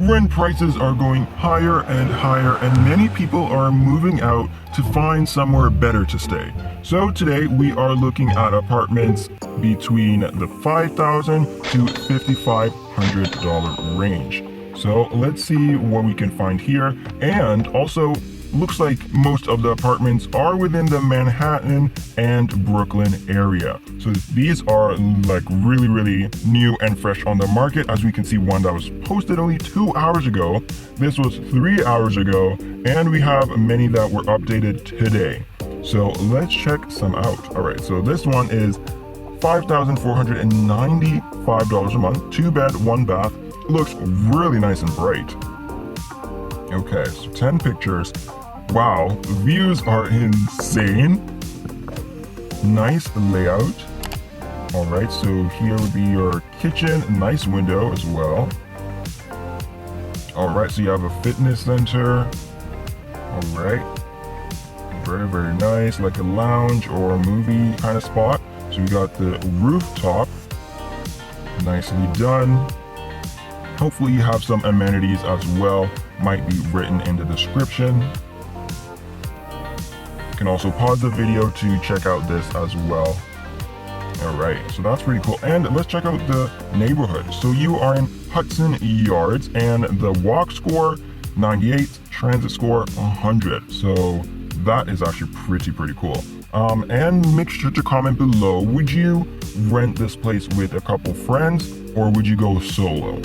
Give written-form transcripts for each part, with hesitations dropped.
Rent prices are going higher and higher, and many people are moving out to find somewhere better to stay. So today we are looking at apartments between the $5,000 to $5,500 range. So let's see what we can find here. And also, looks like most of the apartments are within the Manhattan and Brooklyn area. So these are like really new and fresh on the market. As we can see, one that was posted only 2 hours ago. This was 3 hours ago, and we have many that were updated today. So let's check some out. All right, so this one is $5,495 a month, 2 bed, 1 bath. Looks really nice and bright. Okay, so 10 pictures. Wow, the views are insane. Nice layout. All right, so here would be your kitchen, nice window as well. All right, so you have a fitness center. All right, very nice, like a lounge or a movie kind of spot. So you got the rooftop, nicely done. Hopefully you have some amenities as well, might be written in the description. You can also pause the video to check out this as well. All right, so that's pretty cool. And let's check out the neighborhood. So you are in Hudson Yards, and the walk score 98, transit score 100. So that is actually pretty cool. And make sure to comment below, would you rent this place with a couple friends or would you go solo?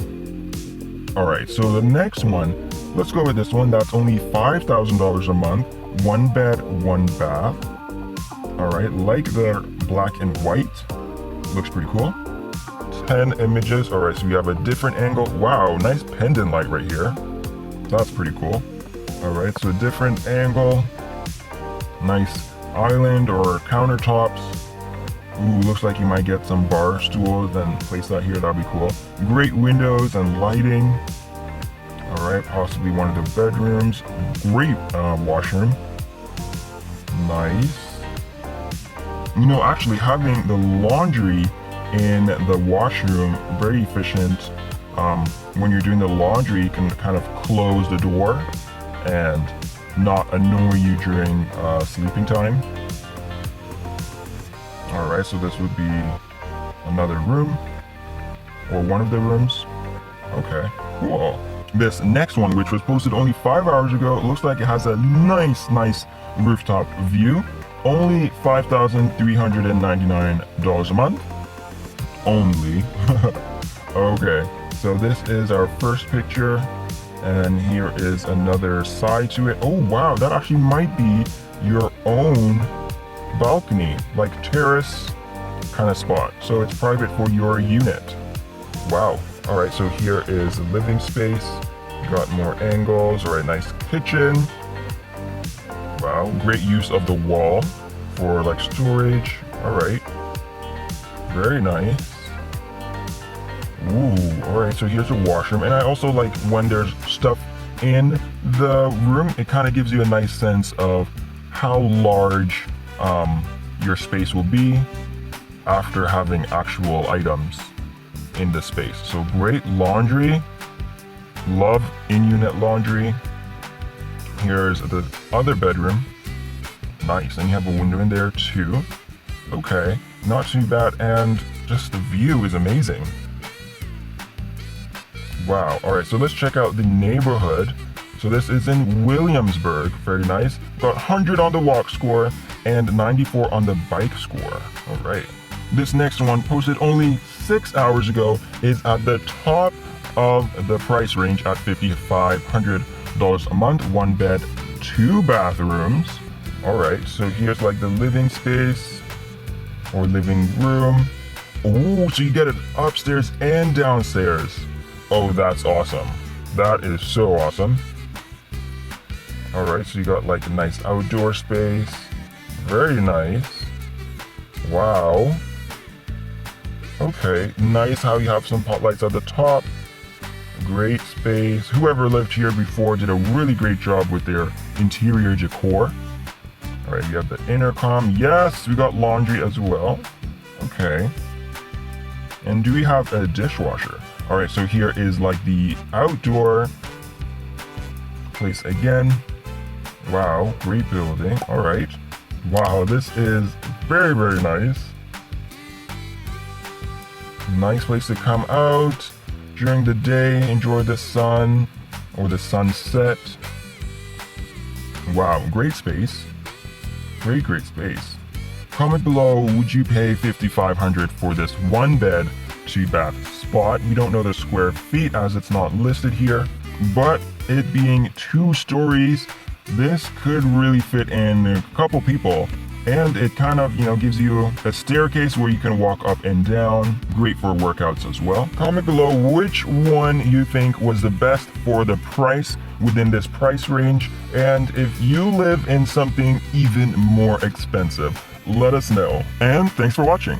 All right, so the next one, let's go with this one. That's only $5,000 a month, 1 bed, 1 bath. All right, like the black and white, looks pretty cool. 10 images. All right, so we have a different angle. Wow, nice pendant light right here. That's pretty cool. All right, so different angle, nice island or countertops. Ooh, looks like you might get some bar stools and place that here. That'd be cool. Great windows and lighting. All right, possibly one of the bedrooms. Great washroom. Nice. You know, actually having the laundry in the washroom, very efficient. When you're doing the laundry, you can kind of close the door and not annoy you during sleeping time. All right, so this would be another room or one of the rooms. Okay, cool. This next one, which was posted only 5 hours ago, looks like it has a nice rooftop view. Only $5,399 a month. Only. Okay, so this is our first picture, and here is another side to it. Oh wow, that actually might be your own balcony, like terrace kind of spot. So it's private for your unit. Wow. All right, so here is the living space. Got more angles. All right, nice kitchen. Wow, great use of the wall for like storage. All right, very nice. Ooh, all right, so here's a washroom. And I also like when there's stuff in the room, it kind of gives you a nice sense of how large your space will be after having actual items in the space. So great laundry. Love in-unit laundry. Here's the other bedroom. Nice, and you have a window in there too. Okay, not too bad, and just the view is amazing. Wow, all right, so let's check out the neighborhood. So this is in Williamsburg, very nice. Got 100 on the walk score and 94 on the bike score. All right. This next one, posted only 6 hours ago, is at the top of the price range at $5,500 a month, 1 bed, 2 bathrooms. All right, so here's like the living space or living room. Oh, so you get it upstairs and downstairs. Oh, that's awesome. That is so awesome. All right, so you got like a nice outdoor space. Very nice. Wow. Okay, nice how you have some pot lights at the top. Great space. Whoever lived here before did a really great job with their interior decor. All right, we have the intercom. Yes, we got laundry as well. Okay. And do we have a dishwasher? All right, so here is like the outdoor place again. Wow, great building. All right. Wow, this is very, very nice. Nice place to come out during the day, enjoy the sun or the sunset. Wow, great space. Great space. Comment below, would you pay $5,500 for this 1-bed, 2-bath spot? We don't know the square feet as it's not listed here, but it being 2 stories, this could really fit in a couple people. And it kind of, gives you a staircase where you can walk up and down. Great for workouts as well. Comment below which one you think was the best for the price within this price range. And if you live in something even more expensive, let us know. And thanks for watching.